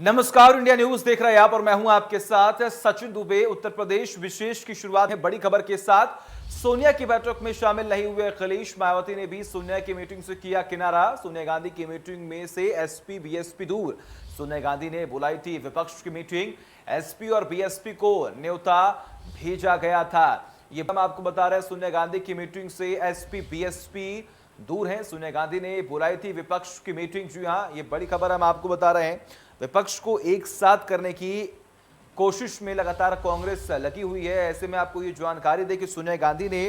नमस्कार, India news देख रहे हैं आप और मैं हूं आपके साथ सचिन दुबे। उत्तर प्रदेश विशेष की शुरुआत है बड़ी खबर के साथ। सोनिया की बैठक में शामिल नहीं हुए अखिलेश, मायावती ने भी सोनिया की मीटिंग से किया किनारा। सोनिया गांधी की मीटिंग में से एसपी बीएसपी दूर। सोनिया गांधी ने बुलाई थी विपक्ष की मीटिंग, एसपी और बीएसपी को न्योता भेजा गया था। ये हम आपको बता रहे हैं, सोनिया गांधी की मीटिंग से एसपी बीएसपी दूर हैं। सोनिया गांधी ने बुलाई थी विपक्ष की मीटिंग। जी हां, ये बड़ी खबर हम आपको बता रहे हैं। विपक्ष को एक साथ करने की कोशिश में लगातार कांग्रेस लगी हुई है। ऐसे में आपको ये जानकारी दे कि सोनिया गांधी ने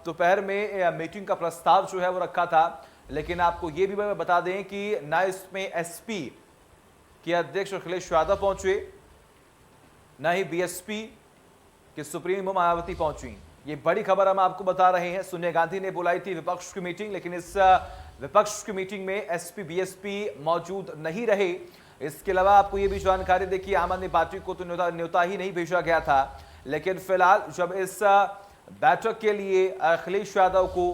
दोपहर में मीटिंग का प्रस्ताव जो है वो रखा था, लेकिन आपको ये भी बता दें कि ना इसमें एसपी के अध्यक्ष अखिलेश यादव पहुंचे, ना ही बीएसपी के सुप्रीमो मायावती पहुंची। ये बड़ी खबर हम आपको बता रहे हैं। सोनिया गांधी ने बुलाई थी विपक्ष की मीटिंग, लेकिन इस विपक्ष की मीटिंग में एसपी बीएसपी मौजूद नहीं रहे। इसके अलावा आपको ये भी जानकारी दी कि आम आदमी पार्टी को तो न्योता ही नहीं भेजा गया था, लेकिन फिलहाल जब इस बैठक के लिए अखिलेश यादव को,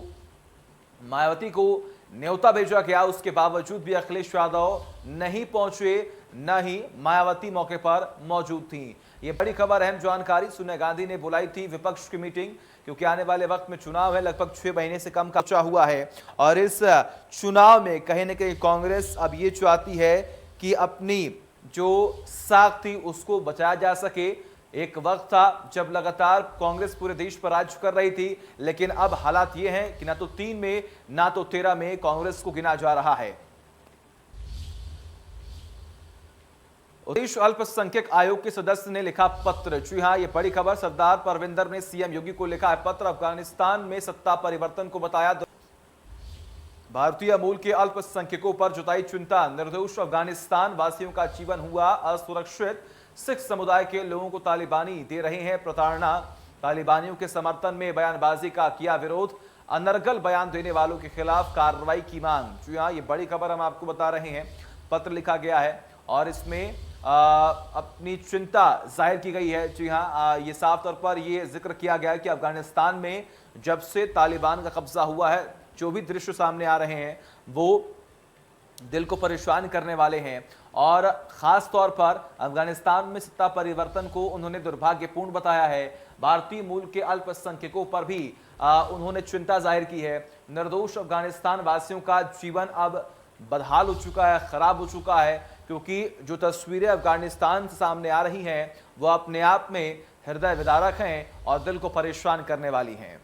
मायावती को न्योता भेजा गया, उसके बावजूद भी अखिलेश यादव नहीं पहुंचे, न ही मायावती मौके पर मौजूद थी। ये बड़ी खबर, अहम जानकारी। सोनिया गांधी ने बुलाई थी विपक्ष की मीटिंग, क्योंकि आने वाले वक्त में चुनाव है, लगभग 6 महीने से कम का बचा हुआ है, और इस चुनाव में कहीं ना कहीं कांग्रेस अब ये चाहती है कि अपनी जो साख थी उसको बचाया जा सके। एक वक्त था जब लगातार कांग्रेस पूरे देश पर राज कर रही थी, लेकिन अब हालात ये हैं कि ना तो 3 में ना तो 13 में कांग्रेस को गिना जा रहा है। प्रदेश अल्पसंख्यक आयोग के सदस्य ने लिखा पत्र। जी हां, ये बड़ी खबर। सरदार परविंदर ने सीएम योगी को लिखा है पत्र। अफगानिस्तान में सत्ता परिवर्तन को बताया भारतीय मूल के अल्पसंख्यकों पर जताई चिंता। निर्दोष अफगानिस्तान वासियों का जीवन हुआ असुरक्षित। सिख समुदाय के लोगों को तालिबानी दे रहे हैं प्रताड़ना। तालिबानियों के समर्थन में बयानबाजी का किया विरोध। अनर्गल बयान देने वालों के खिलाफ कार्रवाई की मांग। जी हां, ये बड़ी खबर हम आपको बता रहे हैं। पत्र लिखा गया है और इसमें अपनी चिंता जाहिर की गई है। जी हां, ये साफ तौर पर ये जिक्र किया गया है कि अफगानिस्तान में जब से तालिबान का कब्जा हुआ है, जो भी दृश्य सामने आ रहे हैं वो दिल को परेशान करने वाले हैं, और खास तौर पर अफगानिस्तान में सत्ता परिवर्तन को उन्होंने दुर्भाग्यपूर्ण बताया है। भारतीय मूल के अल्पसंख्यकों पर भी उन्होंने चिंता जाहिर की है। निर्दोष अफगानिस्तान वासियों का जीवन अब बदहाल हो चुका है, खराब हो चुका है, क्योंकि जो तस्वीरें अफगानिस्तान से सामने आ रही हैं वो अपने आप में हृदय विदारक हैं और दिल को परेशान करने वाली हैं।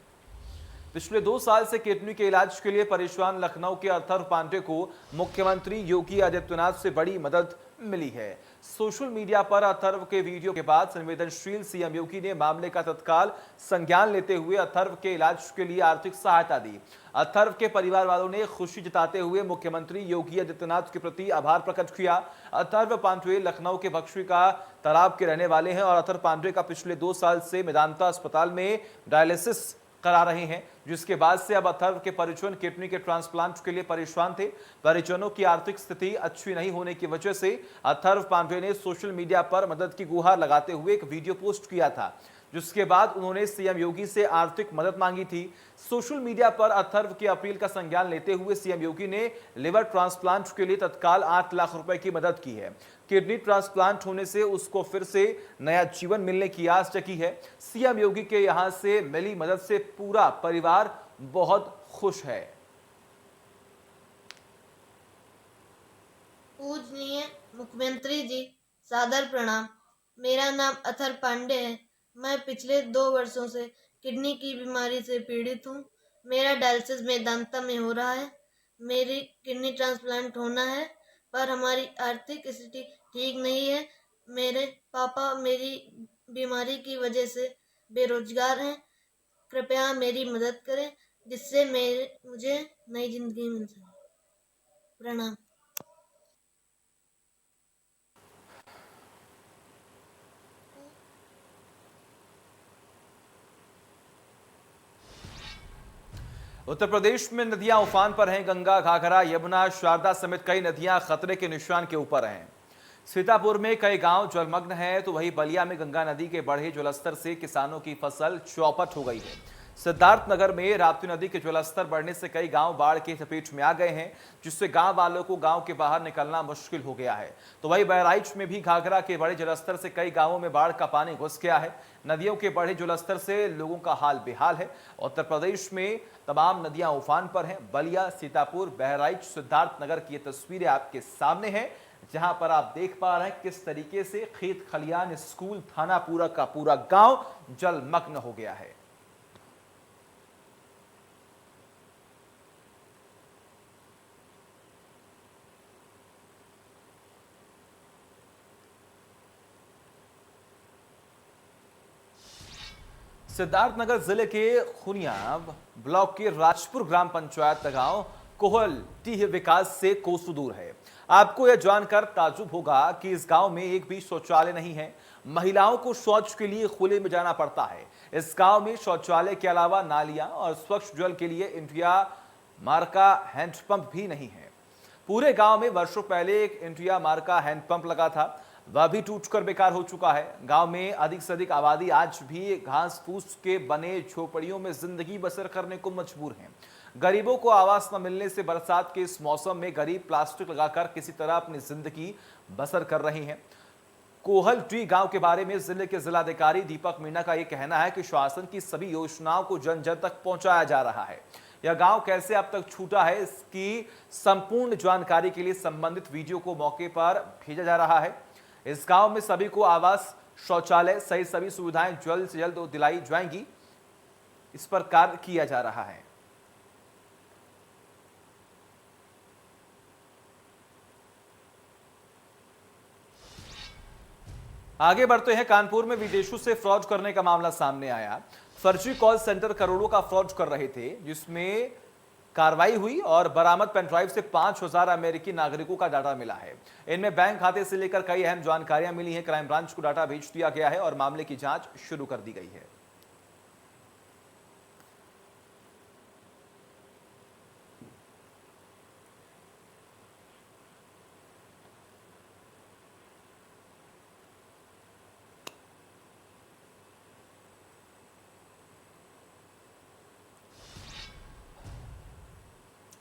पिछले 2 साल से किडनी के इलाज के लिए परेशान लखनऊ के अथर्व पांडे को मुख्यमंत्री योगी आदित्यनाथ से बड़ी मदद मिली है। सोशल मीडिया पर अथर्व के वीडियो के बाद संवेदनशील सीएम योगी ने मामले का तत्काल संज्ञान लेते हुए अथर्व के इलाज के लिए आर्थिक सहायता दी। अथर्व के परिवार वालों ने खुशी जताते हुए मुख्यमंत्री योगी आदित्यनाथ के प्रति आभार प्रकट किया। अथर्व पांडे लखनऊ के बख्शी का तालाब के रहने वाले हैं और अथर्व पांडे का पिछले 2 साल से मेदांता अस्पताल में डायलिसिस करा रहे हैं, जिसके बाद से अब अथर्व के परिजन किडनी के ट्रांसप्लांट के लिए परेशान थे। परिजनों की आर्थिक स्थिति अच्छी नहीं होने की वजह से अथर्व पांडे ने सोशल मीडिया पर मदद की गुहार लगाते हुए एक वीडियो पोस्ट किया था, जिसके बाद उन्होंने सीएम योगी से आर्थिक मदद मांगी थी। सोशल मीडिया पर अथर्व की अपील का संज्ञान लेते हुए सीएम योगी ने लिवर ट्रांसप्लांट के लिए तत्काल 8 लाख रुपए की मदद की है। किडनी ट्रांसप्लांट होने से उसको फिर से नया जीवन मिलने की आस जगी है। सीएम योगी के यहां से मिली मदद से पूरा परिवार बहुत खुश है। पूजनीय मुख्यमंत्री जी, सादर प्रणाम। मेरा नाम अथर्व पांडे है। मैं पिछले 2 वर्षों से किडनी की बीमारी से पीड़ित हूँ। मेरा डायलिसिस मेदांता में हो रहा है। मेरी किडनी ट्रांसप्लांट होना है, पर हमारी आर्थिक स्थिति ठीक नहीं है। मेरे पापा मेरी बीमारी की वजह से बेरोजगार हैं। कृपया मेरी मदद करें, जिससे मुझे नई जिंदगी मिल सके। प्रणाम। उत्तर प्रदेश में नदियां उफान पर हैं। गंगा, घाघरा, यमुना, शारदा समेत कई नदियां खतरे के निशान के ऊपर हैं। सीतापुर में कई गांव जलमग्न हैं, तो वहीं बलिया में गंगा नदी के बढ़े जलस्तर से किसानों की फसल चौपट हो गई है। सिद्धार्थनगर में राप्ती नदी के जलस्तर बढ़ने से कई गांव बाढ़ की चपेट में आ गए हैं, जिससे गांव वालों को गांव के बाहर निकलना मुश्किल हो गया है। तो वहीं बहराइच में भी घाघरा के बड़े जलस्तर से कई गांवों में बाढ़ का पानी घुस गया है। नदियों के बढ़े जलस्तर से लोगों का हाल बेहाल है। उत्तर प्रदेश में तमाम नदियां उफान पर हैं। बलिया, सीतापुर, बहराइच, सिद्धार्थनगर की ये तस्वीरें आपके सामने हैं, जहां पर आप देख पा रहे हैं किस तरीके से खेत खलियान, स्कूल, थाना पूरा का पूरा गांव जलमग्न हो गया है। सिद्धार्थनगर जिले के खुनिया ब्लॉक के राजपुर ग्राम पंचायत गांव कोहल टीह विकास से कोसों दूर है। आपको यह जानकर ताज्जुब होगा कि इस गांव में एक भी शौचालय नहीं है। महिलाओं को शौच के लिए खुले में जाना पड़ता है। इस गांव में शौचालय के अलावा नालियां और स्वच्छ जल के लिए इंडिया मार्का हैंडपंप भी नहीं है। पूरे गांव में वर्षों पहले एक इंडिया मार्का हैंडपंप लगा था, वह भी टूटकर बेकार हो चुका है। गांव में अधिक से अधिक आबादी आज भी घास फूस के बने झोपड़ियों में जिंदगी बसर करने को मजबूर हैं। गरीबों को आवास न मिलने से बरसात के इस मौसम में गरीब प्लास्टिक लगाकर किसी तरह अपनी जिंदगी बसर कर रहे हैं। कोहल टी गांव के बारे में जिले के जिलाधिकारी दीपक मीणा का यह कहना है कि शासन की सभी योजनाओं को जन जन तक पहुंचाया जा रहा है। यह गांव कैसे अब तक छूटा है, इसकी संपूर्ण जानकारी के लिए संबंधित वीडियो को मौके पर भेजा जा रहा है। इस गांव में सभी को आवास, शौचालय सहित सभी सुविधाएं जल्द से जल्द दिलाई जाएंगी, इस पर कार्य किया जा रहा है। आगे बढ़ते हैं। कानपुर में विदेशों से फ्रॉड करने का मामला सामने आया। फर्जी कॉल सेंटर करोड़ों का फ्रॉड कर रहे थे, जिसमें कार्रवाई हुई और बरामद पेनड्राइव से 5000 अमेरिकी नागरिकों का डाटा मिला है। इनमें बैंक खाते से लेकर कई अहम जानकारियां मिली हैं। क्राइम ब्रांच को डाटा भेज दिया गया है और मामले की जांच शुरू कर दी गई है।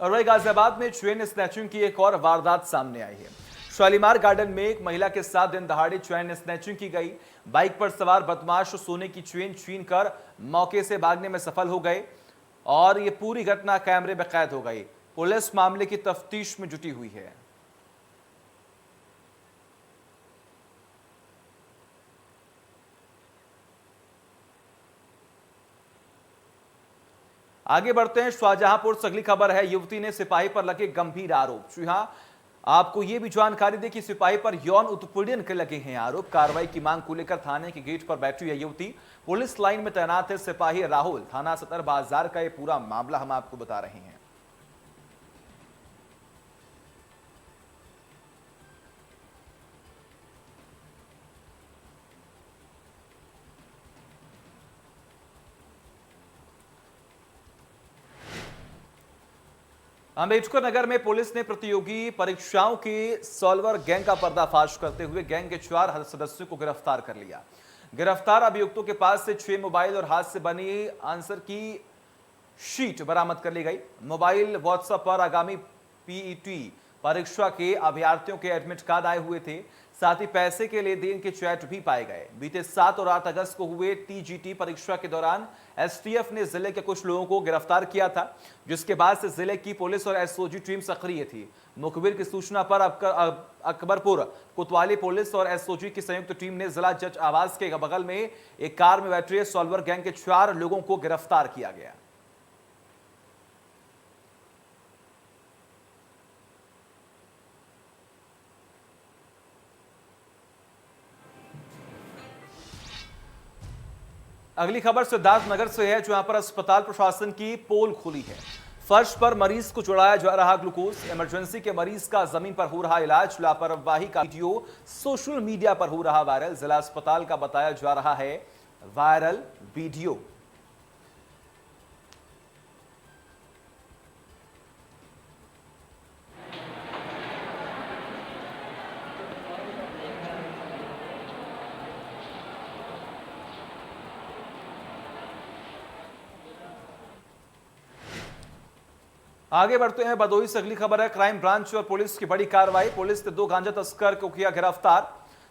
और वही गाजियाबाद में चेन स्नैचिंग की एक और वारदात सामने आई है। शालीमार गार्डन में एक महिला के साथ दिन दहाड़े चेन स्नैचिंग की गई। बाइक पर सवार बदमाश सोने की चेन छीन कर मौके से भागने में सफल हो गए और ये पूरी घटना कैमरे में कैद हो गई। पुलिस मामले की तफ्तीश में जुटी हुई है। आगे बढ़ते हैं। शाहजहांपुर से अगली खबर है। युवती ने सिपाही पर लगे गंभीर आरोप। जी हां, आपको यह भी जानकारी दे कि सिपाही पर यौन उत्पीड़न के लगे हैं आरोप। कार्रवाई की मांग को लेकर थाने के गेट पर बैठी है युवती। पुलिस लाइन में तैनात है सिपाही राहुल। थाना सदर बाजार का यह पूरा मामला हम आपको बता रहे हैं। अम्बेडकर नगर में पुलिस ने प्रतियोगी परीक्षाओं के सॉल्वर गैंग का पर्दाफाश करते हुए गैंग के 4 सदस्यों को गिरफ्तार कर लिया। गिरफ्तार अभियुक्तों के पास से 6 मोबाइल और हाथ से बनी आंसर की शीट बरामद कर ली गई। मोबाइल व्हाट्सएप पर आगामी पीईटी परीक्षा के अभ्यर्थियों के एडमिट कार्ड आए हुए थे। साथ ही पैसे के लेन देन के चैट भी पाए गए। बीते 7 और 8 अगस्त को हुए टीजीटी परीक्षा के दौरान एसटीएफ ने जिले के कुछ लोगों को गिरफ्तार किया था, जिसके बाद से जिले की पुलिस और एसओजी टीम सक्रिय थी। मुखबिर की सूचना पर अकबरपुर कोतवाली पुलिस और एसओजी की संयुक्त टीम ने जिला जज आवास के बगल में एक कार में बैठे सॉल्वर गैंग के 4 लोगों को गिरफ्तार किया गया। अगली खबर सिद्धार्थनगर से है, जहां पर अस्पताल प्रशासन की पोल खुली है। फर्श पर मरीज को चढ़ाया जा रहा ग्लूकोज। इमरजेंसी के मरीज का जमीन पर हो रहा इलाज। लापरवाही का वीडियो सोशल मीडिया पर हो रहा वायरल। जिला अस्पताल का बताया जा रहा है वायरल वीडियो। आगे बढ़ते हैं भदोही से। अगली खबर है, क्राइम ब्रांच और पुलिस की बड़ी कार्रवाई। पुलिस ने 2 गांजा तस्कर को किया गिरफ्तार।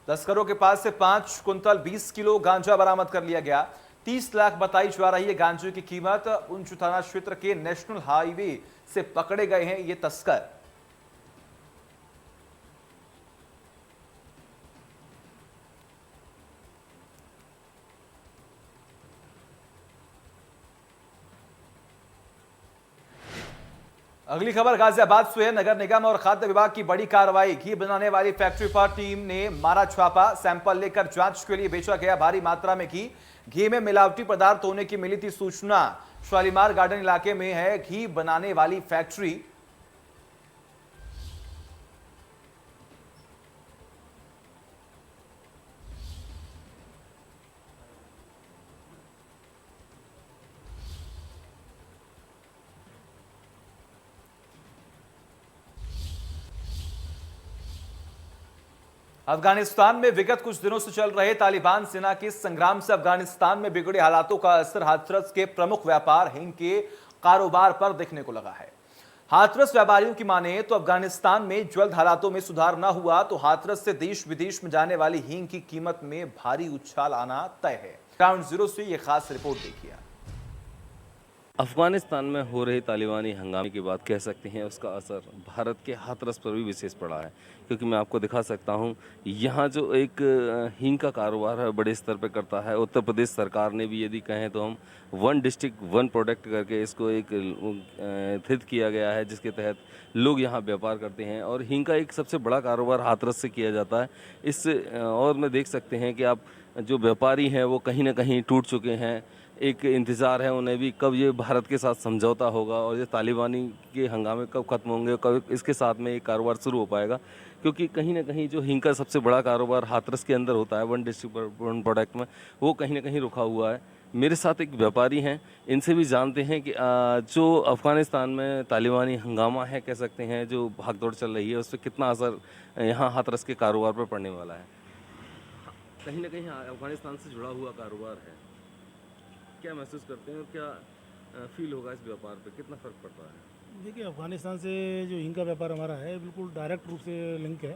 तस्करों के पास से 5 कुंतल 20 किलो गांजा बरामद कर लिया गया। 30 लाख बताई जा रही है गांजे की कीमत। उंच थाना क्षेत्र के नेशनल हाईवे से पकड़े गए हैं ये तस्कर। अगली खबर गाजियाबाद से है। नगर निगम और खाद्य विभाग की बड़ी कार्रवाई। घी बनाने वाली फैक्ट्री पर टीम ने मारा छापा। सैंपल लेकर जांच के लिए बेचा गया भारी मात्रा में घी। घी में मिलावटी पदार्थ होने की मिली थी सूचना। शालीमार गार्डन इलाके में है घी बनाने वाली फैक्ट्री। अफगानिस्तान में विगत कुछ दिनों से चल रहे तालिबान सेना के संग्राम से अफगानिस्तान में बिगड़े हालातों का असर हाथरस के प्रमुख व्यापार हिंग के कारोबार पर दिखने को लगा है। हाथरस व्यापारियों की माने तो अफगानिस्तान में जल्द हालातों में सुधार न हुआ तो हाथरस से देश विदेश में जाने वाली हींग की कीमत में भारी उछाल आना तय है। ग्राउंड जीरो से यह खास रिपोर्ट देखिए। अफगानिस्तान में हो रहे तालिबानी हंगामे की बात कह सकते हैं, उसका असर भारत के हाथरस पर भी विशेष पड़ा है। क्योंकि मैं आपको दिखा सकता हूं, यहाँ जो एक हींग का कारोबार है बड़े स्तर पर करता है। उत्तर प्रदेश सरकार ने भी यदि कहें तो हम 1 डिस्ट्रिक्ट 1 प्रोडक्ट करके इसको एक स्थित किया गया है, जिसके तहत लोग यहाँ व्यापार करते हैं। और हींग का एक सबसे बड़ा कारोबार हाथरस से किया जाता है। इस और में देख सकते हैं कि आप जो व्यापारी हैं वो कहीं ना कहीं टूट चुके हैं। एक इंतज़ार है उन्हें भी कब ये भारत के साथ समझौता होगा और ये तालिबानी के हंगामे कब ख़त्म होंगे, कब इसके साथ में ये कारोबार शुरू हो पाएगा। क्योंकि कहीं ना कहीं जो हींग का सबसे बड़ा कारोबार हाथरस के अंदर होता है 1 डिस्ट्रिक्ट 1 प्रोडक्ट में, वो कहीं ना कहीं रुका हुआ है। मेरे साथ एक व्यापारी हैं, इनसे भी जानते हैं कि जो अफ़गानिस्तान में तालिबानी हंगामा है, कह सकते हैं जो भागदौड़ चल रही है, उस पर कितना असर यहाँ हाथरस के कारोबार पर पड़ने वाला है। कहीं ना कहीं अफ़गानिस्तान से जुड़ा हुआ कारोबार है। क्या महसूस करते हैं और क्या फील होगा इस व्यापार पे, कितना फ़र्क पड़ता है? देखिए, अफ़गानिस्तान से जो हींग का व्यापार हमारा है बिल्कुल डायरेक्ट रूप से लिंक है।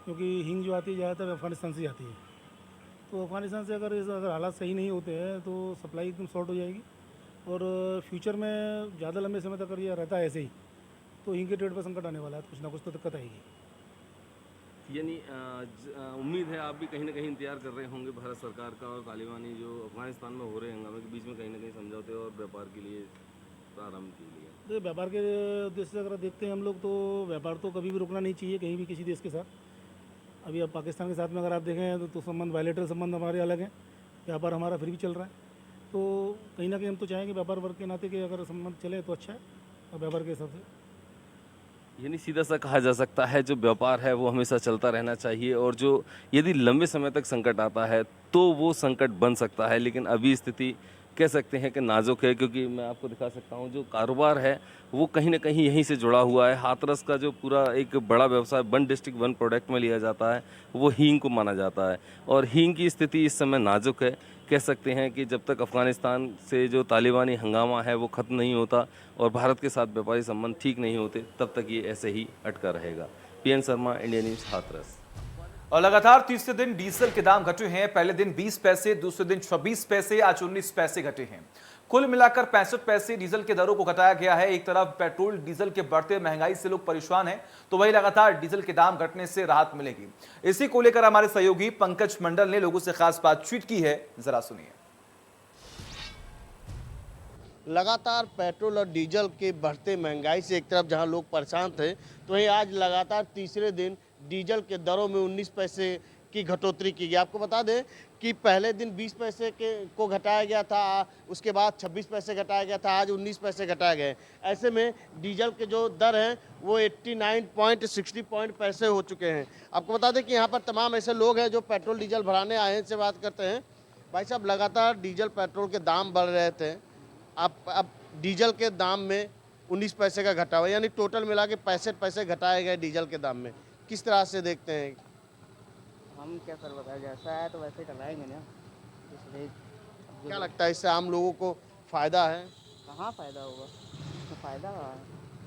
क्योंकि हींग जो आती है ज़्यादातर अफ़गानिस्तान से आती है। तो अफ़गानिस्तान से अगर हालात सही नहीं होते हैं तो सप्लाई एकदम शॉर्ट हो जाएगी। और फ्यूचर में ज़्यादा लंबे समय तक अगर ये रहता है ऐसे ही तो हींग के ट्रेड पर संकट आने वाला है। कुछ ना कुछ तो दिक्कत आएगी। यानी उम्मीद है आप भी कहीं ना कहीं इंतजार कर रहे होंगे भारत सरकार का और तालिबानी जो अफ़गानिस्तान में हो रहे हंगामे के बीच में कहीं ना कहीं समझौते और व्यापार के लिए प्रारंभ के लिए। तो व्यापार के उद्देश्य से अगर देखते हैं हम लोग तो व्यापार तो कभी भी रुकना नहीं चाहिए कहीं भी किसी देश के साथ। अभी अब पाकिस्तान के साथ में अगर आप देखें तो संबंध बायलैटरल संबंध हमारे अलग हैं, व्यापार हमारा फिर भी चल रहा है। तो कहीं ना कहीं हम तो चाहेंगे व्यापार वर्ग के नाते कि अगर संबंध चले तो अच्छा है और व्यापार के हिसाब से। यानी सीधा सा कहा जा सकता है जो व्यापार है वो हमेशा चलता रहना चाहिए और जो यदि लंबे समय तक संकट आता है तो वो संकट बन सकता है। लेकिन अभी स्थिति कह सकते हैं कि नाजुक है। क्योंकि मैं आपको दिखा सकता हूँ जो कारोबार है वो कहीं ना कहीं यहीं से जुड़ा हुआ है। हाथरस का जो पूरा एक बड़ा व्यवसाय 1 डिस्ट्रिक्ट 1 प्रोडक्ट में लिया जाता है वो हींग को माना जाता है। और हींग की स्थिति इस समय नाजुक है। कह सकते हैं कि जब तक अफ़गानिस्तान से जो तालिबानी हंगामा है वो ख़त्म नहीं होता और भारत के साथ व्यापारी संबंध ठीक नहीं होते तब तक ये ऐसे ही अटका रहेगा। PN Sharma, India news, Hathras. और लगातार तीसरे दिन डीजल के दाम घटे हैं। पहले दिन 20 पैसे, दूसरे दिन 26 पैसे, आज 19 पैसे घटे हैं। कुल मिलाकर 65 पैसे डीजल के दरों को घटाया गया है। एक तरफ पेट्रोल डीजल के बढ़ते महंगाई से लोग परेशान हैं, तो वहीं लगातार डीजल के दाम घटने से राहत मिलेगी। इसी को लेकर हमारे सहयोगी पंकज मंडल ने लोगों से खास बातचीत की है, जरा सुनिए। लगातार पेट्रोल और डीजल के बढ़ते महंगाई से एक तरफ जहां लोग परेशान थे, तो वहीं आज लगातार तीसरे दिन डीजल के दरों में 19 पैसे की घटोतरी की गई। आपको बता दें कि पहले दिन 20 पैसे को घटाया गया था, उसके बाद 26 पैसे घटाया गया था, आज 19 पैसे घटाए गए। ऐसे में डीजल के जो दर हैं वो 89.60 पैसे हो चुके हैं। आपको बता दें कि यहाँ पर तमाम ऐसे लोग हैं जो पेट्रोल डीजल भराने आए हैं, इनसे बात करते हैं। भाई साहब, लगातार डीजल पेट्रोल के दाम बढ़ रहे थे, अब डीजल के दाम में 19 पैसे का घटावा, यानी टोटल मिला के 65 पैसे घटाए गए डीजल के दाम में। किस तरह से देखते हैं? हम क्या सर बताएं, जैसा है तो वैसे चलाएंगे ना। इसलिए क्या लगता है इससे आम लोगों को फ़ायदा है? कहाँ फ़ायदा होगा, तो फ़ायदा कहाँ है।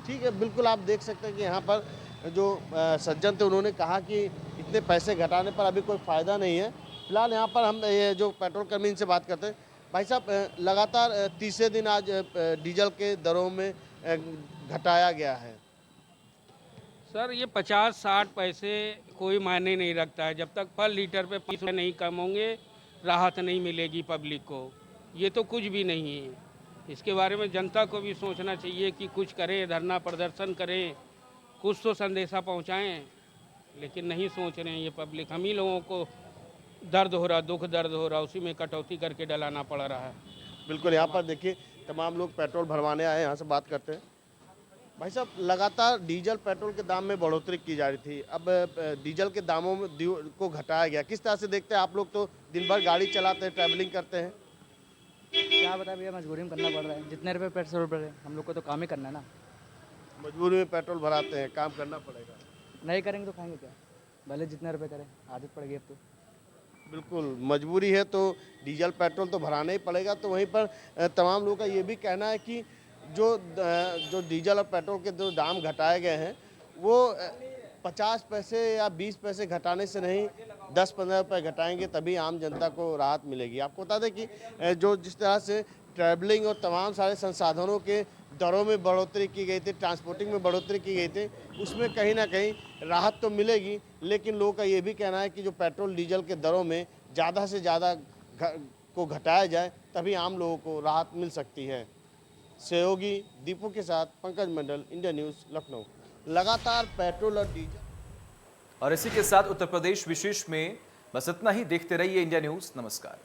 ठीक है, बिल्कुल आप देख सकते हैं कि यहाँ पर जो सज्जन थे उन्होंने कहा कि इतने पैसे घटाने पर अभी कोई फ़ायदा नहीं है। फिलहाल यहाँ पर हम ये जो पेट्रोल कर्मी इनसे बात करते हैं। भाई साहब, लगातार तीसरे दिन आज डीजल के दरों में घटाया गया है। सर ये 50-60 पैसे कोई मायने नहीं रखता है। जब तक पर लीटर पे 5 रुपये नहीं कम होंगे, राहत नहीं मिलेगी पब्लिक को। ये तो कुछ भी नहीं है। इसके बारे में जनता को भी सोचना चाहिए कि कुछ करें, धरना प्रदर्शन करें, कुछ तो संदेशा पहुंचाएं, लेकिन नहीं सोच रहे हैं ये पब्लिक। हम ही लोगों को दर्द हो रहा, दुख दर्द हो रहा, उसी में कटौती करके डलाना पड़ रहा है। बिल्कुल, यहाँ पर देखिए तमाम लोग पेट्रोल भरवाने आए हैं, यहाँ से बात करते हैं। भाई साहब, लगातार डीजल पेट्रोल के दाम में बढ़ोतरी की जा रही थी, अब डीजल के दामों में को घटाया गया। किस तरह से देखते हैं आप लोग? तो दिन भर गाड़ी चलाते हैं, ट्रैवलिंग करते हैं। क्या बता भैया, मजबूरी में करना पड़ रहा है। जितने रुपये पेट्रोल बढ़ रहे हैं, हम लोग को तो काम ही करना है ना। मजबूरी में पेट्रोल भराते हैं, काम करना पड़ेगा। नहीं करेंगे तो खाएंगे क्या? भले जितने रुपये करें, आदत पड़ गई अब तो। बिल्कुल, मजबूरी है तो डीजल पेट्रोल तो भराना ही पड़ेगा। तो वहीं पर तमाम लोगों का ये भी कहना है कि जो डीजल और पेट्रोल के जो दाम घटाए गए हैं वो 50 पैसे या 20 पैसे घटाने से नहीं, 10-15 रुपये घटाएंगे तभी आम जनता को राहत मिलेगी। आपको बता दें कि जो जिस तरह से ट्रैवलिंग और तमाम सारे संसाधनों के दरों में बढ़ोतरी की गई थी, ट्रांसपोर्टिंग में बढ़ोतरी की गई थी, उसमें कहीं ना कहीं राहत तो मिलेगी। लेकिन लोगों का ये भी कहना है कि जो पेट्रोल डीजल के दरों में ज़्यादा से ज़्यादा को घटाया जाए तभी आम लोगों को राहत मिल सकती है। सहयोगी दीपू के साथ पंकज मंडल, इंडिया न्यूज़, लखनऊ। लगातार पेट्रोल और डीजल और इसी के साथ उत्तर प्रदेश विशेष में बस इतना ही। देखते रहिए इंडिया न्यूज़। नमस्कार।